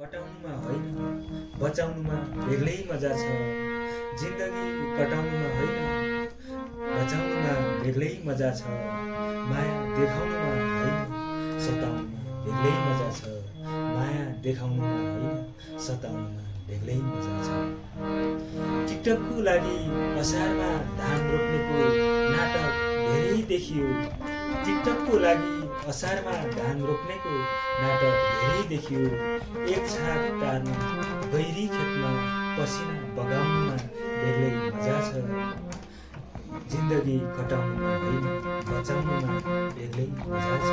कटाउनुमा होइन बचाउनुमा बेग्लै मजा छ। जिन्दगी कटाउनुमा होइन बचाउनुमा बेग्लै मजा छ। माया देखाउनुमा होइन सताउनुमा बेग्लै मजा छ। माया देखाउनुमा होइन सताउनुमा बेग्लै मजा छ। टिकटकको लागि असारमा धान रोप्नेको नाटक धेरै देखियो। टिकटकको लागि असारमा धान रोप्नेको नाटक धेरै देखियो। एक छाक तार्न गहिरी खेतमा पसिना बगाउनुमा बेग्लै मजा छ। जिन्दगी कटाउनुमा होइन बचाउनुमा बेग्लै मजा छ।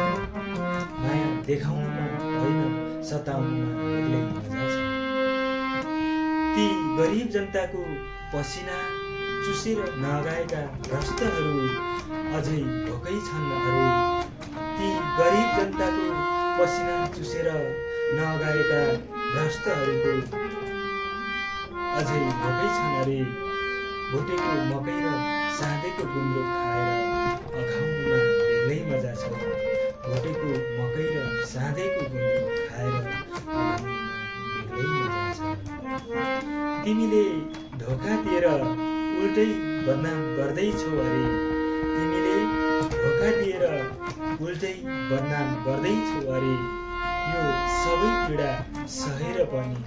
माया देखाउनुमा होइन सताउनुमा बेग्लै मजा छ। ती गरिब जनताको पसिना चुसेर नगाएका भ्रष्टहरू अझै भोकै छन् अरे। ती गरिब जनताको पसिना चुसेर नगाएका भ्रष्टहरूको अझै भोकै छन् अरे। भुटेको मकै र साँधेको गुन्द्रुक खाएर अघाउनुमा बेग्लै मजा छ। भुटेको मकै र साँधेको गुन्द्रुक खाएर अघाउनुमा बेग्लै मजा छ। तिमीले धोका दिएर उल्टै बदनाम गर्दैछौ अरे। तिमीले धोका दिएर उल्टै बदनाम गर्दैछौ अरे। यो सबै पीडा सहेर पनि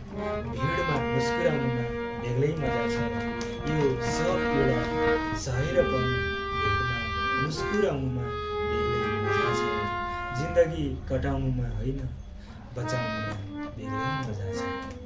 भिडमा मुस्कुराउनुमा बेग्लै मजा छ। यो सब पीडा सहेर पनि भिडमा मुस्कुराउनुमा बेग्लै मजा छ। जिन्दगी कटाउनुमा होइन बचाउनुमा बेग्लै मजा छ।